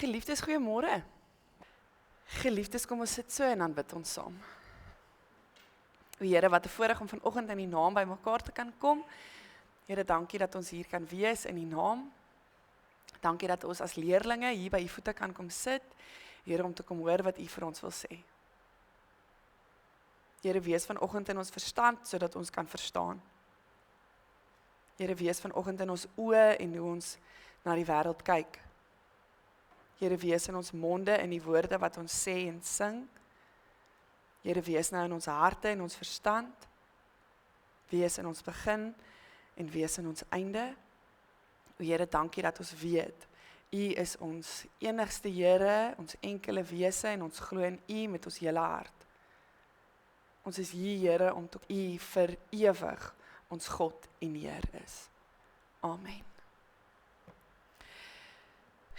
Geliefdes, goeiemôre. Geliefdes, kom ons sit so en dan bid ons saam. O Here, wat 'n voorreg om vanoggend in die naam by mekaar te kan kom. Here, dankie dat ons hier kan wees in die naam. Dankie dat ons as leerlinge hier by u voete kan kom sit. Here, om te kom hoor wat u vir ons wil sê. Here, wees vanoggend in ons verstand sodat ons kan verstaan. Here, wees vanoggend in ons oë en hoe ons na die wêreld kyk. Here, wees in ons monde en die woorde wat ons sê en sing. Here, wees nou in ons harte en ons verstand. Wees in ons begin en wees in ons einde. O Here, dankie dat ons weet, u is ons enigste Here, ons enkele wese en ons glo in u met ons hele hart. Ons is hier, Here, om tot u vir ewig ons God en Heer is. Amen.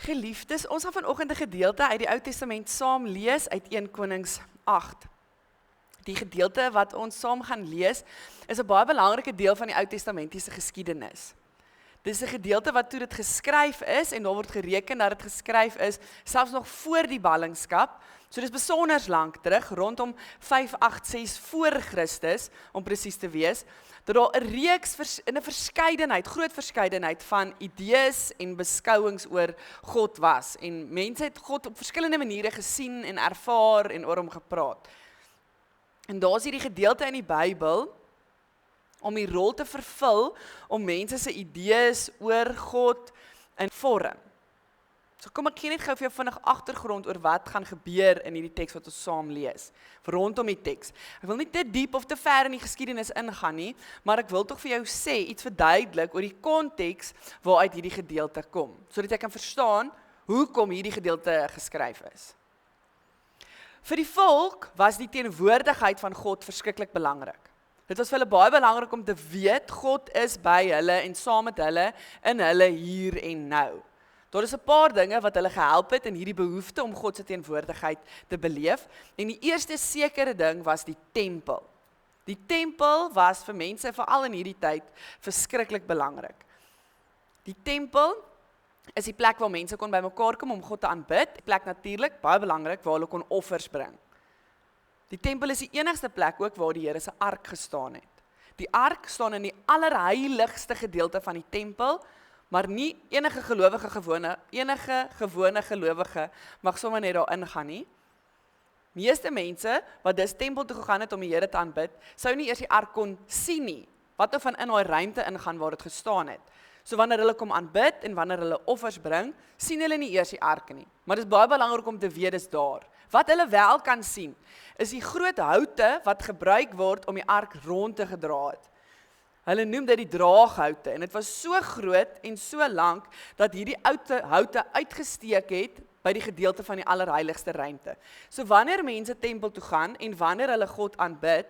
Geliefdes, ons gaan vanoggend 'n gedeelte uit die Ou Testament saam lees uit 1 Konings 8. Die gedeelte wat ons saam gaan lees, is 'n baie belangrike deel van die Ou Testamentiese geskiedenis. Dit is 'n gedeelte wat toe dit geskryf is, en daar word gereken dat dit geskryf is, selfs nog voor die ballingskap. So dis besonders lank terug, rondom 586 voor Christus, om presies te wees, dat daar 'n reeks in 'n verskeidenheid, groot verskeidenheid van idees en beskouings oor God was. En mense het God op verskillende maniere gesien en ervaar en oor hom gepraat. En daar is hierdie gedeelte in die Bybel, om die rol te vervul, om mense se idees oor God in vorm. So kom ek gee net gou vir jou vinnig agtergrond oor wat gaan gebeur in hierdie teks wat ons saam lees, rondom die teks. Ek wil nie te diep of te ver in die geskiedenis ingaan nie, maar ek wil tog vir jou sê, iets verduidelik oor die konteks waaruit hierdie gedeelte kom, sodat jy kan verstaan hoekom hierdie gedeelte geskryf is. Vir die volk was die teenwoordigheid van God verskriklik belangrik. Dit was vir hulle baie belangrik om te weet, God is by hulle en saam met hulle in hulle hier en nou. Daar is 'n paar dinge wat hulle gehelp het in hierdie behoefte om God se teenwoordigheid te beleef. En die eerste sekere ding was die tempel. Die tempel was vir mense, veral in hierdie tyd, verskriklik belangrik. Die tempel is die plek waar mense kon bymekaar kom om God te aanbid. Die plek natuurlik, baie belangrik, waar hulle kon offers bring. Die tempel is die enigste plek ook waar die Here se ark gestaan het. Die ark staan in die allerheiligste gedeelte van die tempel, maar nie enige gewone gelowige mag sommer net daar ingaan nie. Meeste mense wat dus tempel toe gegaan het om die Here te aanbid, sou nie eers die ark kon sien nie, wat nou van in daai ruimte ingaan waar dit gestaan het. So wanneer hulle kom aanbid en wanneer hulle offers bring, sien hulle nie eers die ark nie. Maar dit is baie belangrik om te weet dis daar. Wat hulle wel kan sien, is die groot houte wat gebruik word om die ark rond te gedra het. Hulle noem dit die draaghoute, en dit was so groot en so lank, dat hierdie houte uitgesteek het by die gedeelte van die allerheiligste ruimte. So wanneer mense tempel toe gaan, en wanneer hulle God aanbid,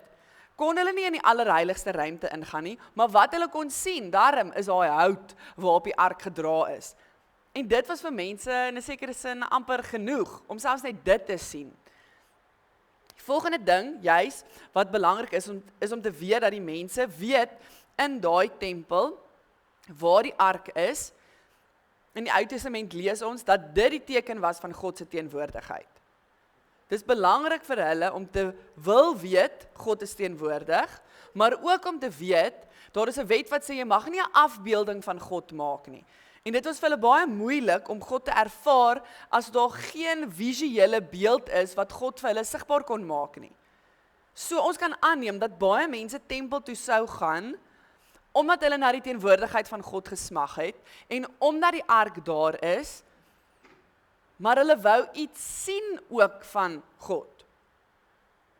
kon hulle nie in die allerheiligste ruimte ingaan nie, maar wat hulle kon sien, daarom is daai hout waarop die ark gedra is. En dit was vir mense in 'n sekere sin amper genoeg, om selfs net dit te sien. Die volgende ding, juis, wat belangrik is om te weet dat die mense weet in daai tempel, waar die ark is. In die Ou Testament lees ons dat dit die teken was van God se teenwoordigheid. Dit is belangrik vir hulle om te wil weet, God is teenwoordig, maar ook om te weet, daar is 'n wet wat sê, jy mag nie 'n afbeelding van God maak nie. En dit was vir hulle baie moeilik om God te ervaar, as daar geen visuele beeld is, wat God vir hulle sigbaar kon maak nie. So ons kan aanneem, dat baie mense tempel toe sou gaan, omdat hulle na die teenwoordigheid van God gesmag het, en omdat die ark daar is, maar hulle wou iets sien ook van God.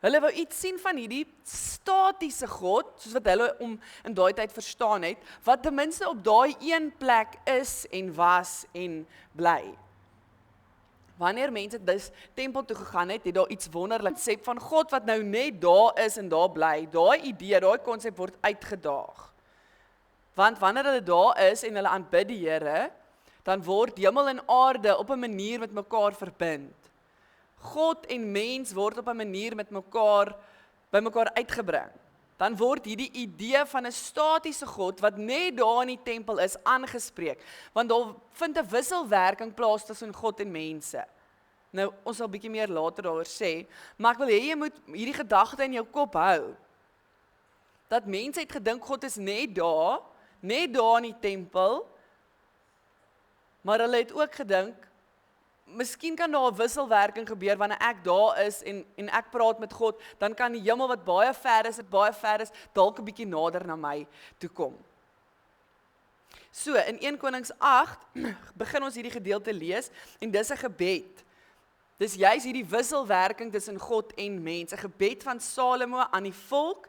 Hulle wou iets sien van hierdie statiese God, soos wat hulle in daai tyd verstaan het, wat ten minste op daai een plek is en was en bly. Wanneer mense dus tempel toe gegaan het, het daar iets wonderlik konsep van God wat nou net daar is en daar bly. Daai idee, daai konsep word uitgedaag. Want wanneer hulle daar is en hulle aanbid die Here, dan word hemel en aarde op 'n manier met mekaar verbind. God en mens word op 'n manier met mekaar by mekaar uitgebring. dan word hierdie idee van 'n statiese God wat net daar in die tempel is aangespreek, want daar vind 'n wisselwerking plaas tussen God en mense. Nou, ons sal bietjie meer later daaroor sê, maar ek wil hê jy moet hierdie gedagte in jou kop hou, dat mense het gedink God is net daar in die tempel, maar hulle het ook gedink, miskien kan daar 'n wisselwerking gebeur wanneer ek daar is en ek praat met God, dan kan die hemel wat baie ver is, dalk 'n bietjie nader na my toe kom. So, in 1 Konings 8 begin ons hierdie gedeelte lees en dis 'n gebed. Dis juis hierdie wisselwerking tussen God en mens, 'n gebed van Salomo aan die volk.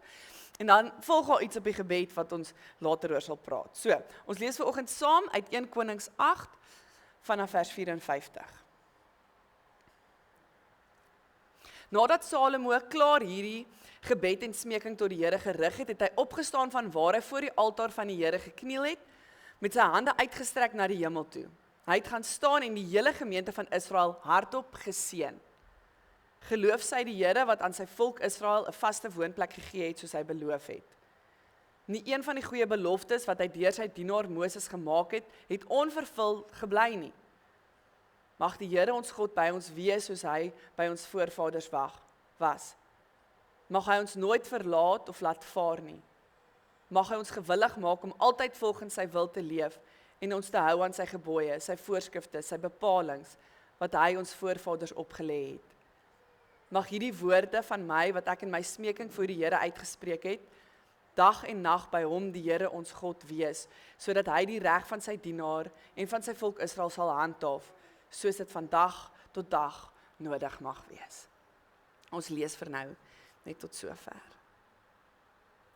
En dan volg daar iets op die gebed wat ons later oor sal praat. So, ons lees vanoggend saam uit 1 Konings 8 vanaf vers 54. Nadat Salomo klaar hierdie gebed en smeking tot die Here gerig het, het hy opgestaan van waar hy voor die altaar van die Here gekniel het, met sy hande uitgestrek na die hemel toe. Hy het gaan staan en die hele gemeente van Israel hardop geseën. Geloof sy die Here wat aan sy volk Israel 'n vaste woonplek gegee het soos hy beloof het. Nie een van die goeie beloftes wat hy deur sy dienaar Moses gemaak het, het onvervul gebly nie. Mag die Here ons God by ons wees soos hy by ons voorvaders was. Mag hy ons nooit verlaat of laat vaar nie. Mag hy ons gewillig maak om altyd volgens sy wil te leef en ons te hou aan sy gebooie, sy voorskrifte, sy bepalings wat hy ons voorvaders opgelê het. Mag hierdie woorde van my wat ek in my smeking voor die Here uitgespreek het, dag en nag by hom die Here ons God wees, sodat hy die reg van sy dienaar en van sy volk Israel sal handhaaf, soos dit van dag tot dag nodig mag wees. Ons lees vir nou net tot sover.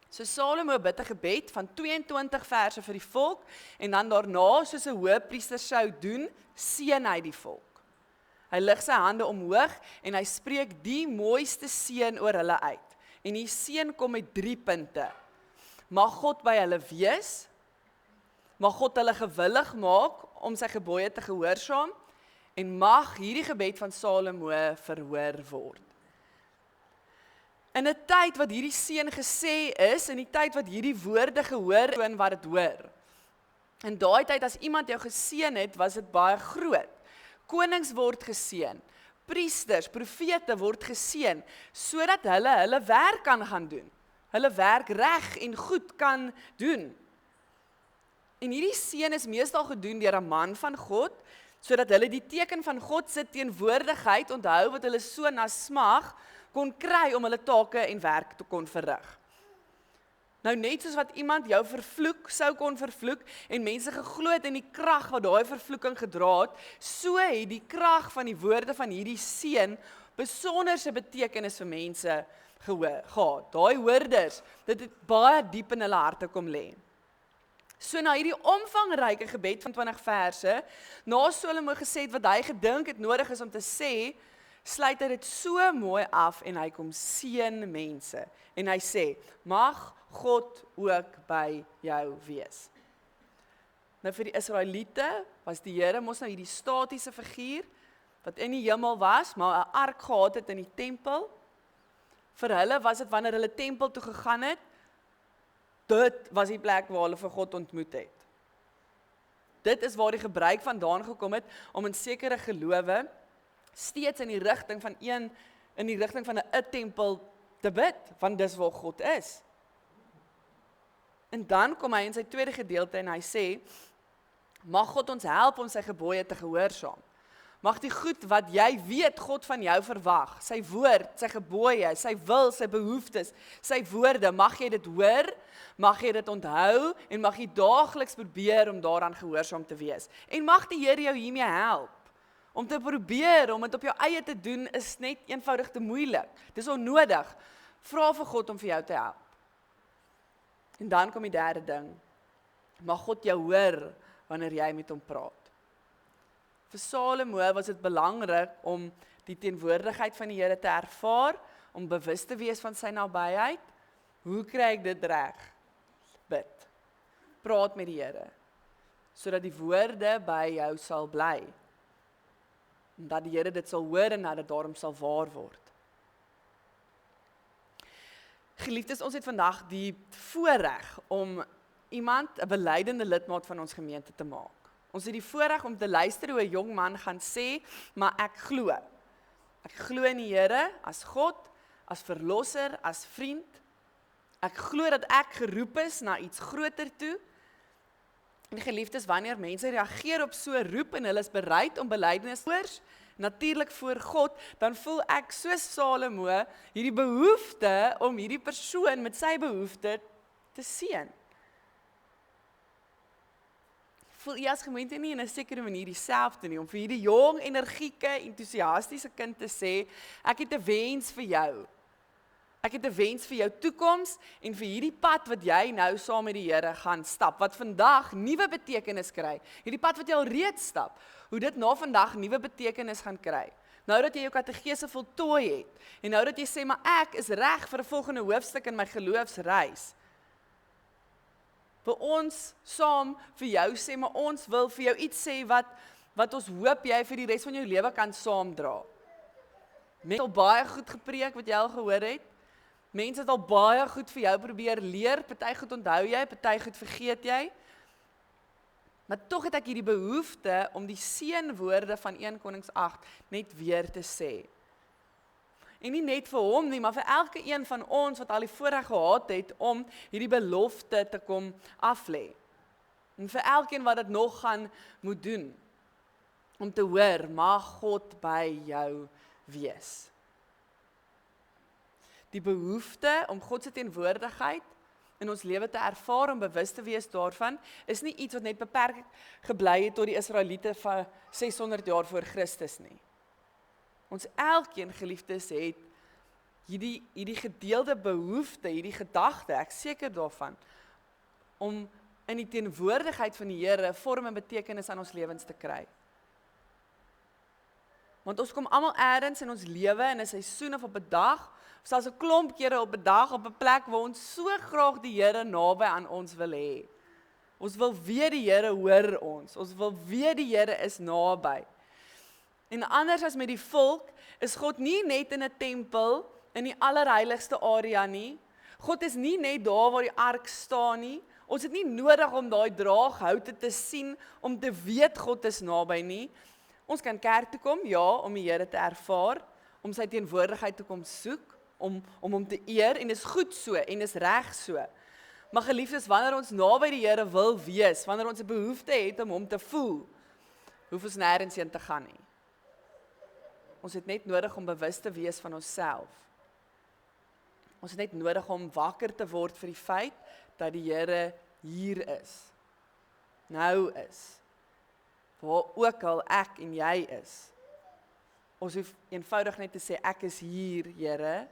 So Salomo bid 'n gebed van 22 verse vir die volk en dan daarna, soos 'n hoëpriester sou doen, seën hy die volk. Hy lig sy hande omhoog en hy spreek die mooiste seën oor hulle uit. En die seën kom met 3 punte. Mag God by hulle wees, mag God hulle gewillig maak om sy gebooie te gehoorsaam, en mag hierdie gebed van Salomo verhoor word. In 'n tyd wat hierdie seën gesê is, in die tyd wat hierdie woorde gehoor toon wat dit hoor. In daai tyd as iemand jou geseën het, was dit baie groot. Konings word geseën, priesters, profete word geseën, sodat hulle werk kan gaan doen. Hulle werk reg en goed kan doen. En hierdie seën is meestal gedoen deur 'n man van God, sodat hulle die teken van God se teenwoordigheid onthou wat hulle so na smag kon kry om hulle take en werk te kon verrig. Nou net soos wat iemand jou sou kon vervloek en mense geglo het in die krag wat daai vervloeking gedra het, so het die krag van die woorde van hierdie seën besonderse betekenis vir mense gehad. Daai hoorders, dit het baie diep in hulle harte kom lê. So na hierdie omvangryke gebed van 20 verse, na Salomo gesê het wat hy gedink het nodig is om te sê, sluit hy dit so mooi af en hy kom seën mense. En hy sê, mag God ook by jou wees. Nou vir die Israeliete was die Here mos nou hierdie statiese figuur, wat in die hemel was, maar 'n ark gehad het in die tempel. Vir hulle was dit wanneer hulle tempel toe gegaan het, dit was die plek waar hulle vir God ontmoet het. Dit is waar die gebruik vandaan gekom het, om in sekere gelowe steeds in die rigting van 'n tempel te bid, want dis waar God is. En dan kom hy in sy tweede gedeelte en hy sê, mag God ons help om sy gebooie te gehoorsaam. Mag die goed wat jy weet God van jou verwag, sy woord, sy gebooie, sy wil, sy behoeftes, sy woorde, mag jy dit hoor, mag jy dit onthou en mag jy daagliks probeer om daaraan gehoorsaam te wees. En mag die Here jou hiermee help. Om te probeer om dit op jou eie te doen is net eenvoudig te moeilik. Dis onnodig. Vra vir God om vir jou te help. En dan kom die derde ding. Mag God jou hoor wanneer jy met hom praat. Vir Salomo was dit belangrik om die teenwoordigheid van die Here te ervaar, om bewus te wees van sy nabyheid. Hoe kry ek dit reg? Bid. Praat met die Here, sodat die woorde by jou sal bly. En dat die Here dit sal hoor en dat dit daarom sal waar word. Geliefdes, ons het vandag die voorreg om iemand, 'n beleidende lidmaat van ons gemeente te maak. Ons het die voorreg om te luister hoe 'n jong man gaan sê, maar ek glo. Ek glo in die Here as God, as verlosser, as vriend. Ek glo dat ek geroep is na iets groter toe. En geliefdes, wanneer mense reageer op so 'n roep en hulle is bereid om belydenis te natuurlik voor God, dan voel ek soos Salomo hierdie behoefte om hierdie persoon met sy behoefte te seën. Voel jy as gemeente nie in 'n sekere manier dieselfde nie, om vir hierdie jong, energieke, entoesiastiese kind te sê, ek het 'n wens vir jou. Ek het 'n wens vir jou toekoms en vir hierdie pad wat jy nou saam met die Here gaan stap, wat vandag nuwe betekenis kry. Hierdie pad wat jy al reeds stap, hoe dit na vandag nuwe betekenis gaan kry. Nou dat jy jou katekese voltooi het en nou dat jy sê, maar ek is reg vir 'n volgende hoofstuk in my geloofsreis. Vir ons saam vir jou sê, maar ons wil vir jou iets sê wat ons hoop jy vir die res van jou lewe kan saamdra. Mense het al baie goed gepreek wat jy al gehoor het. Mense het al baie goed vir jou probeer leer, party goed onthou jy, party goed vergeet jy. Maar tog het ek hierdie behoefte om die seënwoorde van 1 Konings 8 net weer te sê. En nie net vir hom nie, maar vir elke een van ons wat al die voorreg gehad het om hierdie belofte te kom aflê. En vir elkeen wat dit nog gaan moet doen, om te hoor, mag God by jou wees. Die behoefte om God se teenwoordigheid in ons lewe te ervaar, om bewus te wees daarvan, is nie iets wat net beperk gebly het tot die Israeliete van 600 jaar voor Christus nie. Ons elkeen geliefdes het hierdie gedeelde behoefte, hierdie gedagte, ek seker daarvan, om in die teenwoordigheid van die Here vorm en betekenis aan ons lewens te kry. Want ons kom almal eers in ons lewe in 'n seisoen of op 'n dag, of selfs 'n klomp kere op 'n dag, op 'n plek waar ons so graag die Here naby aan ons wil hê. Ons wil weet die Here hoor ons. Ons wil weet die Here is naby. En anders as met die volk, is God nie net in 'n tempel, in die allerheiligste area nie. God is nie net daar waar die ark staan nie. Ons het nie nodig om daai draaghoute te sien, om te weet God is naby nie. Ons kan kerk toe kom, ja, om die Here te ervaar, om sy teenwoordigheid te kom soek, om hom te eer, en dis goed so, en dis reg so. Maar geliefdes, wanneer ons naby die Here wil wees, wanneer ons 'n behoefte het om hom te voel, hoef ons nêrens heen te gaan nie. Ons het net nodig om bewus te wees van onsself. Ons het net nodig om wakker te word vir die feit dat die Here hier is. Nou is. Waar ook al ek en jy is. Ons hoef eenvoudig net te sê, ek is hier, Here,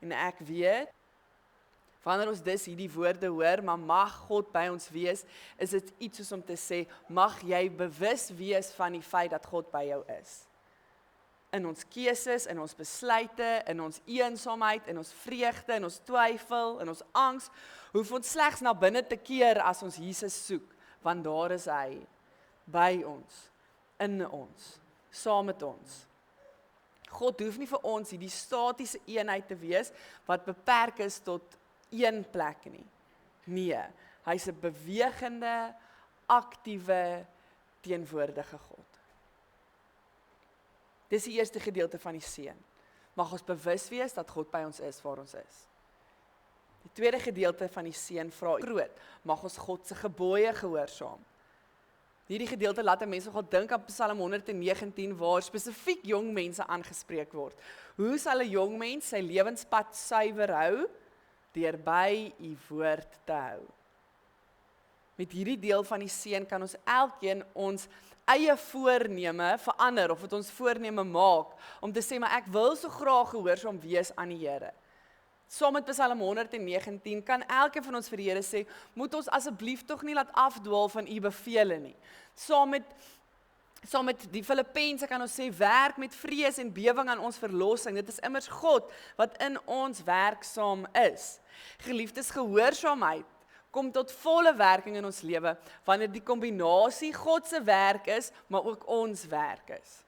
en ek weet, wanneer ons dus hierdie woorde hoor, maar mag God by ons wees, is dit iets soos om te sê, mag jy bewus wees van die feit dat God by jou is. In ons keuses, in ons besluite, in ons eensaamheid, in ons vreugde, in ons twyfel, in ons angs, hoef ons slegs na binne te keer as ons Jesus soek, want daar is hy, by ons, in ons, saam met ons. God hoef nie vir ons hierdie statiese eenheid te wees, wat beperk is tot een plek nie. Nee, hy is 'n bewegende, aktiewe, teenwoordige God. Dis die eerste gedeelte van die seën. Mag ons bewus wees dat God by ons is waar ons is. Die tweede gedeelte van die seën vra groot, mag ons God se gebooie gehoorsaam. Hierdie gedeelte laat mense nogal dink aan Psalm 119 waar spesifiek jong mense aangespreek word. Hoe sal 'n jong mens sy lewenspad suiwer hou? Deur by u woord te hou. Met hierdie deel van die seën kan ons elkeen ons eie voorneme verander, of het ons voorneme maak, om te sê, maar ek wil so graag gehoorsaam wees aan die Here. Saam met Psalm 119 kan elkeen van ons vir die Here sê, moet ons asseblief tog nie laat afdwaal van u bevele nie. Saam met die Filippense kan ons sê, werk met vrees en bewering aan ons verlossing. Dit is immers God wat in ons werksaam is. Geliefdes, gehoorsaamheid kom tot volle werking in ons lewe, wanneer die kombinasie God se werk is, maar ook ons werk is.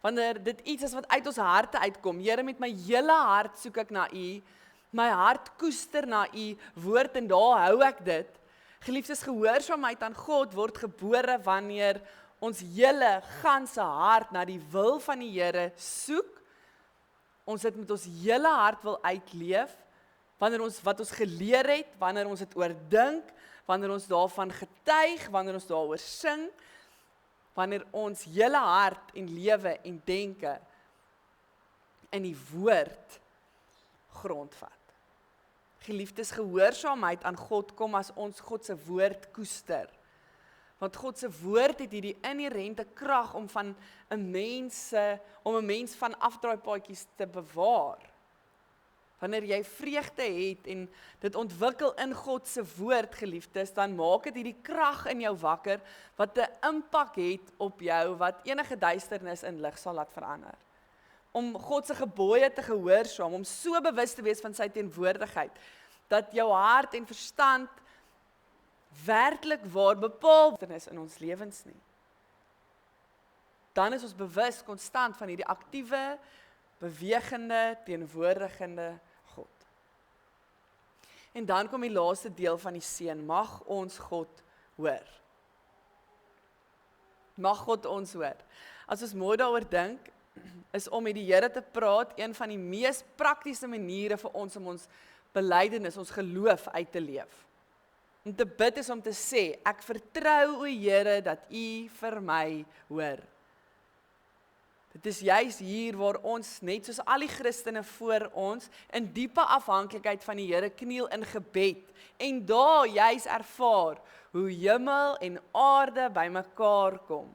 Wanneer dit iets is wat uit ons harte uitkom, Here, met my hele hart soek ek na u, My hart koester na u woord en daar hou ek dit. Geliefdes, gehoorsaamheid aan God word gebore wanneer ons hele ganse hart na die wil van die Here soek. Ons dit met ons hele hart wil uitleef, wanneer ons wat ons geleer het, wanneer ons dit oordink, wanneer ons daarvan getuig, wanneer ons daaroor sing, wanneer ons hele hart en lewe en denke in die woord grondvat. Geliefdes, gehoorsaamheid aan God kom as ons God se woord koester. Want God se woord het hierdie inherente krag om van 'n mens van afdraaipaadjies te bewaar. Wanneer jy vreugde het en dit ontwikkel in God se woord, geliefdes, dan maak dit hierdie krag in jou wakker wat 'n impak het op jou wat enige duisternis in lig sal laat verander. Om God se gebooie te gehoorsaam, om so bewus te wees van sy teenwoordigheid, dat jou hart en verstand werklik waar bepaal is in ons lewens nie. Dan is ons bewus konstant van hierdie aktiewe, bewegende, teenwoordigende God. En dan kom die laaste deel van die seën, mag ons God hoor. Mag God ons hoor. As ons mooi daaroor dink, is om met die Here te praat een van die mees praktiese maniere vir ons om ons belydenis, ons geloof uit te leef. Om te bid is om te sê, ek vertrou o Here dat U vir my hoor. Dit is juis hier waar ons, net soos al die Christene voor ons, in diepe afhanklikheid van die Here kniel in gebed, en daar juis ervaar hoe hemel en aarde bymekaar kom.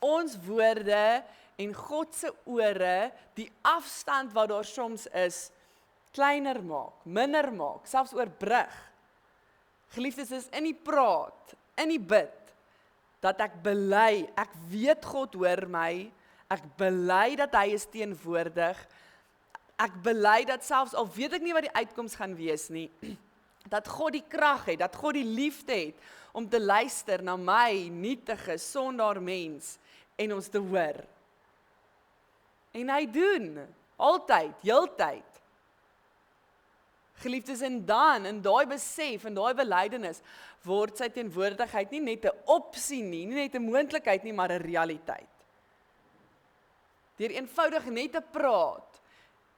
Ons woorde en God se ore, die afstand wat daar soms is, kleiner maak, minder maak, selfs oorbrug. Geliefdes, is in die praat, in die bid, dat ek bely, ek weet God hoor my, ek bely dat hy is teenwoordig, ek bely dat selfs al weet ek nie wat die uitkoms gaan wees nie, dat God die krag het, dat God die liefde het, om te luister na my nietige, sondaar mens, en ons te hoor. En hy doen, altyd, heeltyd. Geliefdes, en dan, in daai besef, in daai belydenis, word sy teenwoordigheid nie net 'n opsie nie, nie net 'n moontlikheid nie, maar 'n realiteit. Deur eenvoudig net te praat,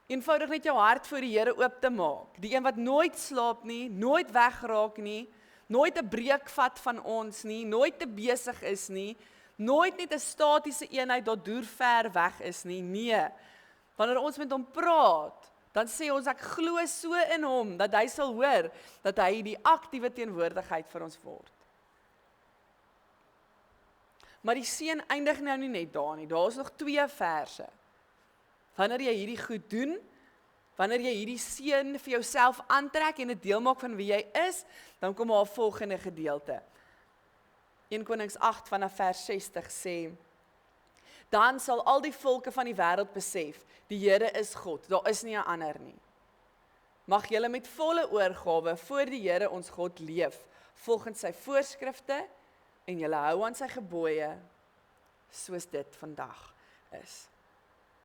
eenvoudig net jou hart voor die Here oop te maak, die een wat nooit slaap nie, nooit wegraak nie, nooit 'n breek vat van ons nie, nooit te besig is nie, nooit net 'n statiese eenheid wat deur ver weg is nie, nee. Wanneer ons met hom praat, dan sê ons, ek glo so in hom, dat hy sal hoor, dat hy die aktiewe teenwoordigheid vir ons word. Maar die seën eindig nou nie net daar nie, daar is nog 2 verse. Wanneer jy hierdie goed doen, wanneer jy hierdie seën vir jouself aantrek en 'n deel maak van wie jy is, dan kom daar 'n volgende gedeelte. 1 Konings 8 vanaf vers 60 sê, dan sal al die volke van die wêreld besef, die Here is God, daar is nie 'n ander nie. Mag julle met volle oorgawe voor die Here ons God leef, volgens sy voorskrifte, en julle hou aan sy gebooie, soos dit vandag is.